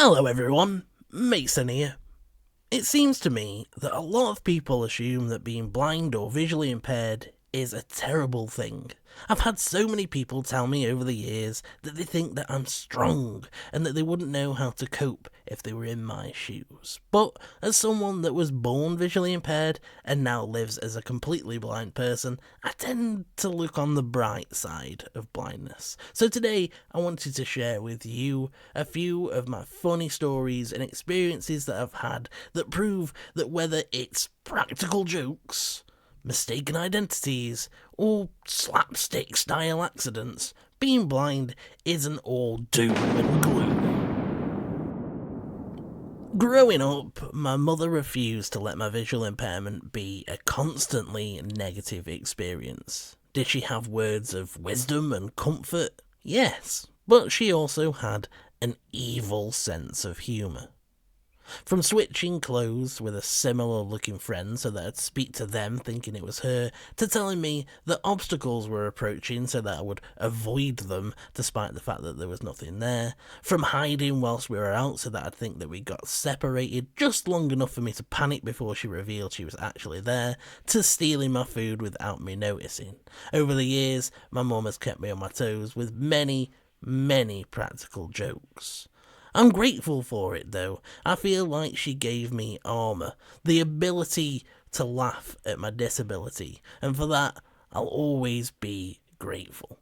Hello everyone, Mason here. It seems to me that a lot of people assume that being blind or visually impaired is a terrible thing. I've had so many people tell me over the years that they think that I'm strong and that they wouldn't know how to cope if they were in my shoes. But as someone that was born visually impaired and now lives as a completely blind person, I tend to look on the bright side of blindness. So today I wanted to share with you a few of my funny stories and experiences that I've had that prove that whether it's practical jokes, mistaken identities, or slapstick style accidents, being blind isn't all doom and gloom. Growing up, my mother refused to let my visual impairment be a constantly negative experience. Did she have words of wisdom and comfort? Yes, but she also had an evil sense of humour. From switching clothes with a similar looking friend so that I'd speak to them thinking it was her, to telling me that obstacles were approaching so that I would avoid them despite the fact that there was nothing there, from hiding whilst we were out so that I'd think that we got separated just long enough for me to panic before she revealed she was actually there, to stealing my food without me noticing. Over the years, my mum has kept me on my toes with many practical jokes. I'm grateful for it though. I feel like she gave me armour, the ability to laugh at my disability, and for that I'll always be grateful.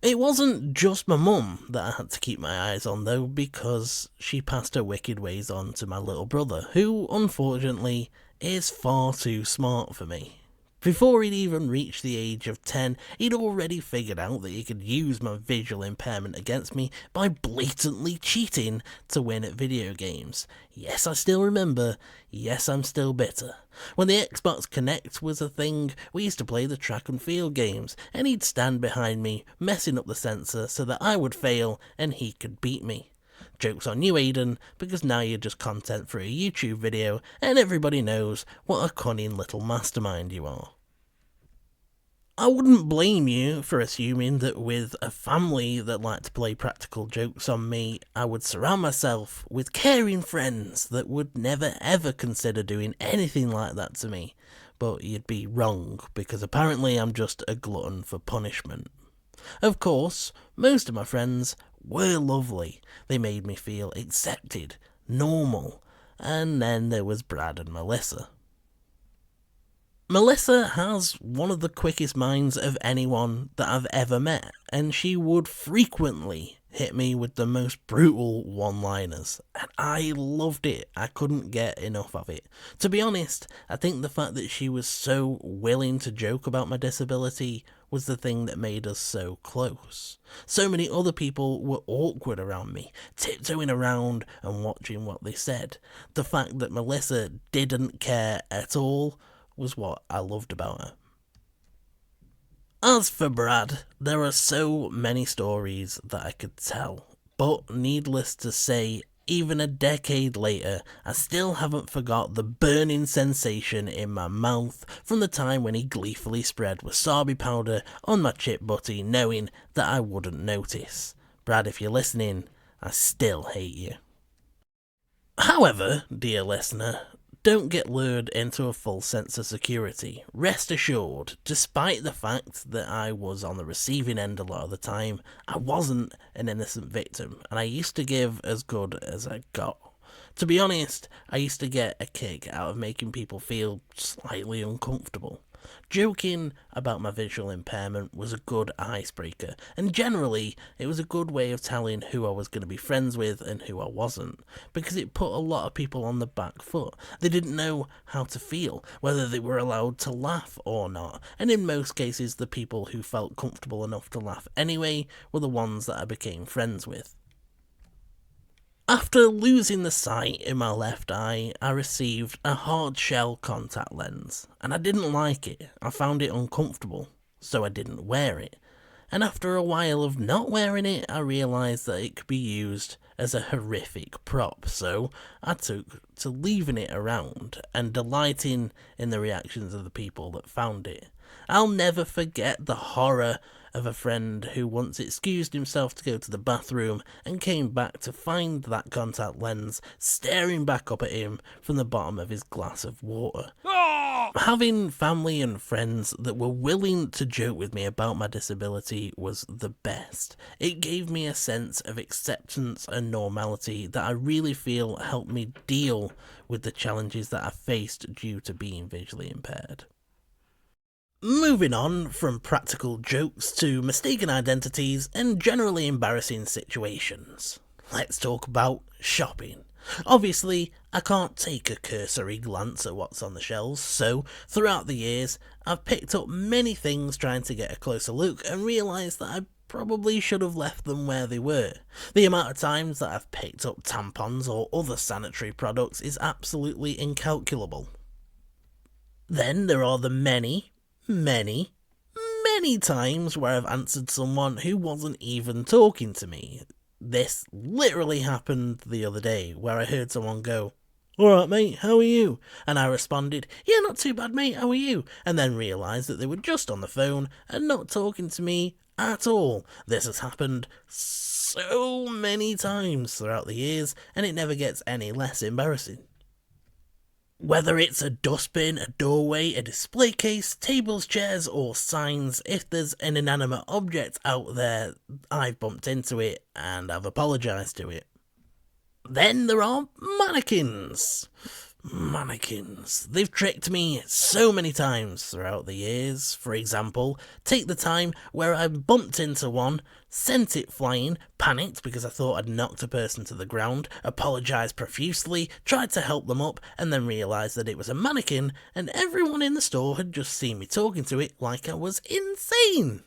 It wasn't just my mum that I had to keep my eyes on though, because she passed her wicked ways on to my little brother, who unfortunately is far too smart for me. Before he'd even reached the age of 10, he'd already figured out that he could use my visual impairment against me by blatantly cheating to win at video games. Yes, I still remember. Yes, I'm still bitter. When the Xbox Connect was a thing, we used to play the track and field games, and he'd stand behind me, messing up the sensor so that I would fail and he could beat me. Joke's on you, Aiden, because now you're just content for a YouTube video and everybody knows what a cunning little mastermind you are. I wouldn't blame you for assuming that with a family that like to play practical jokes on me, I would surround myself with caring friends that would never ever consider doing anything like that to me. But you'd be wrong, because apparently I'm just a glutton for punishment. Of course, most of my friends were lovely. They made me feel accepted, normal. And then there was Brad and Melissa. Melissa has one of the quickest minds of anyone that I've ever met, and she would frequently hit me with the most brutal one-liners, and I loved it. I couldn't get enough of it. To be honest, I think the fact that she was so willing to joke about my disability was the thing that made us so close. So many other people were awkward around me, tiptoeing around and watching what they said. The fact that Melissa didn't care at all was what I loved about her. As for Brad, there are so many stories that I could tell, but needless to say, even a decade later, I still haven't forgot the burning sensation in my mouth from the time when he gleefully spread wasabi powder on my chip butty knowing that I wouldn't notice. Brad, if you're listening, I still hate you. However, dear listener, don't get lured into a false sense of security. Rest assured, despite the fact that I was on the receiving end a lot of the time, I wasn't an innocent victim, and I used to give as good as I got. To be honest, I used to get a kick out of making people feel slightly uncomfortable. Joking about my visual impairment was a good icebreaker, and generally it was a good way of telling who I was going to be friends with and who I wasn't, because it put a lot of people on the back foot. They didn't know how to feel, whether they were allowed to laugh or not, and in most cases the people who felt comfortable enough to laugh anyway were the ones that I became friends with. After losing the sight in my left eye, I received a hard shell contact lens, and I didn't like it. I found it uncomfortable, so I didn't wear it. And after a while of not wearing it, I realised that it could be used as a horrific prop, so I took to leaving it around and delighting in the reactions of the people that found it. I'll never forget the horror of a friend who once excused himself to go to the bathroom and came back to find that contact lens staring back up at him from the bottom of his glass of water. Having family and friends that were willing to joke with me about my disability was the best. It gave me a sense of acceptance and normality that I really feel helped me deal with the challenges that I faced due to being visually impaired. Moving on from practical jokes to mistaken identities and generally embarrassing situations. Let's talk about shopping. Obviously, I can't take a cursory glance at what's on the shelves, so throughout the years, I've picked up many things trying to get a closer look and realised that I probably should have left them where they were. The amount of times that I've picked up tampons or other sanitary products is absolutely incalculable. Then there are the many times where I've answered someone who wasn't even talking to me. This literally happened the other day, where I heard someone go, "Alright mate, how are you?" And I responded, "Yeah, not too bad mate, how are you?" And then realised that they were just on the phone and not talking to me at all. This has happened so many times throughout the years, and it never gets any less embarrassing. Whether it's a dustbin, a doorway, a display case, tables, chairs or signs, if there's an inanimate object out there, I've bumped into it and I've apologised to it. Then there are mannequins. They've tricked me so many times throughout the years. For example, take the time where I bumped into one, sent it flying, panicked because I thought I'd knocked a person to the ground, apologised profusely, tried to help them up, and then realised that it was a mannequin and everyone in the store had just seen me talking to it like I was insane.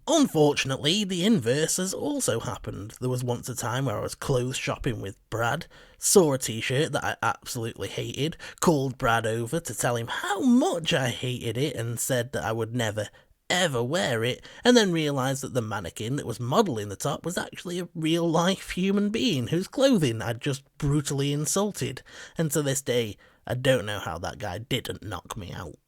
Unfortunately, the inverse has also happened. There was once a time where I was clothes shopping with Brad, saw a t-shirt that I absolutely hated, called Brad over to tell him how much I hated it and said that I would never, ever wear it, and then realised that the mannequin that was modelling the top was actually a real-life human being whose clothing I'd just brutally insulted, and to this day, I don't know how that guy didn't knock me out.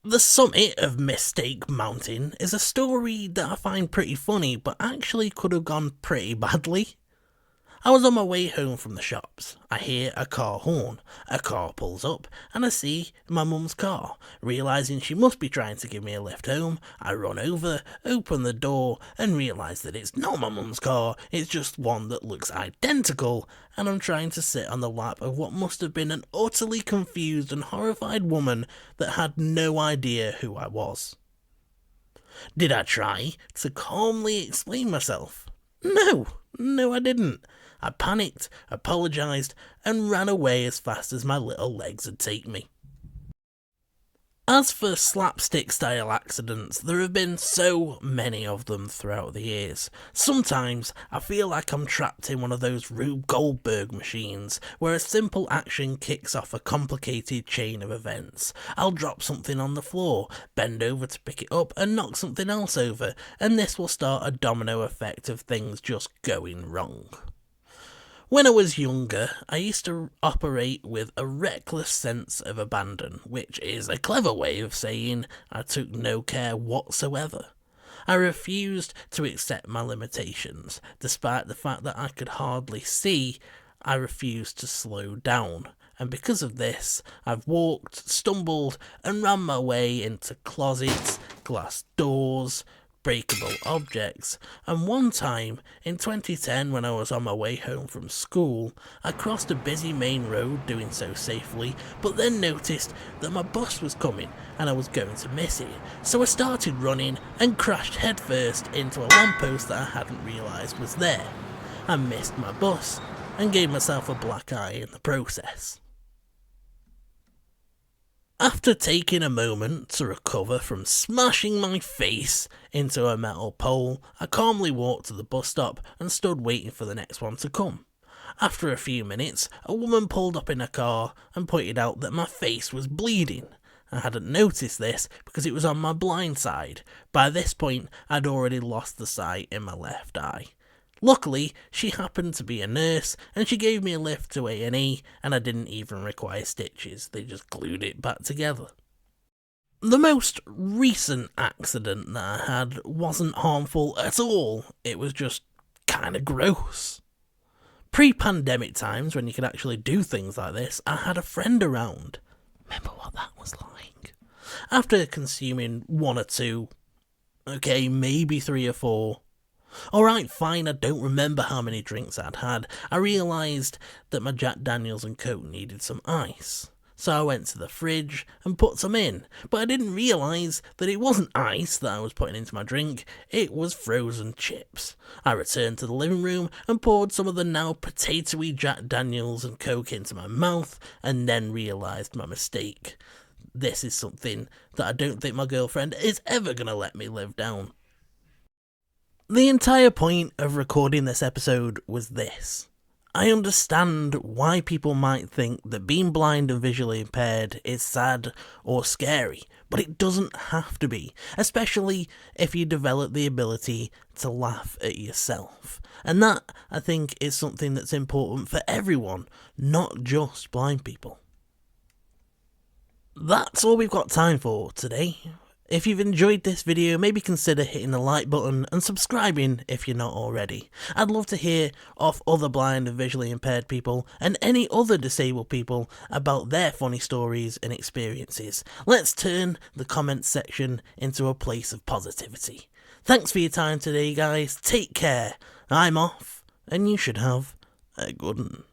The summit of Mistake Mountain is a story that I find pretty funny, but actually could have gone pretty badly. I was on my way home from the shops. I hear a car horn. A car pulls up, and I see my mum's car. Realising she must be trying to give me a lift home, I run over, open the door, and realise that it's not my mum's car, it's just one that looks identical, and I'm trying to sit on the lap of what must have been an utterly confused and horrified woman that had no idea who I was. Did I try to calmly explain myself? No, I didn't. I panicked, apologised, and ran away as fast as my little legs would take me. As for slapstick-style accidents, there have been so many of them throughout the years. Sometimes I feel like I'm trapped in one of those Rube Goldberg machines, where a simple action kicks off a complicated chain of events. I'll drop something on the floor, bend over to pick it up, and knock something else over, and this will start a domino effect of things just going wrong. When I was younger, I used to operate with a reckless sense of abandon, which is a clever way of saying I took no care whatsoever. I refused to accept my limitations. Despite the fact that I could hardly see, I refused to slow down. And because of this, I've walked, stumbled, and ran my way into closets, glass doors, breakable objects, and one time, in 2010 when I was on my way home from school, I crossed a busy main road doing so safely, but then noticed that my bus was coming and I was going to miss it, so I started running and crashed headfirst into a lamppost that I hadn't realised was there. I missed my bus and gave myself a black eye in the process. After taking a moment to recover from smashing my face into a metal pole, I calmly walked to the bus stop and stood waiting for the next one to come. After a few minutes, a woman pulled up in a car and pointed out that my face was bleeding. I hadn't noticed this because it was on my blind side. By this point, I'd already lost the sight in my left eye. Luckily, she happened to be a nurse, and she gave me a lift to A&E, and I didn't even require stitches, they just glued it back together. The most recent accident that I had wasn't harmful at all, it was just kinda gross. Pre-pandemic times, when you could actually do things like this, I had a friend around. Remember what that was like? After consuming one or two, okay, maybe 3 or 4. Alright, fine, I don't remember how many drinks I'd had. I realised that my Jack Daniels and Coke needed some ice. So I went to the fridge and put some in, but I didn't realise that it wasn't ice that I was putting into my drink, it was frozen chips. I returned to the living room and poured some of the now potatoey Jack Daniels and Coke into my mouth, and then realised my mistake. This is something that I don't think my girlfriend is ever going to let me live down. The entire point of recording this episode was this. I understand why people might think that being blind and visually impaired is sad or scary, but it doesn't have to be, especially if you develop the ability to laugh at yourself. And that, I think, is something that's important for everyone, not just blind people. That's all we've got time for today. If you've enjoyed this video, maybe consider hitting the like button and subscribing if you're not already. I'd love to hear off other blind and visually impaired people and any other disabled people about their funny stories and experiences. Let's turn the comments section into a place of positivity. Thanks for your time today, guys. Take care. I'm off, and you should have a good one.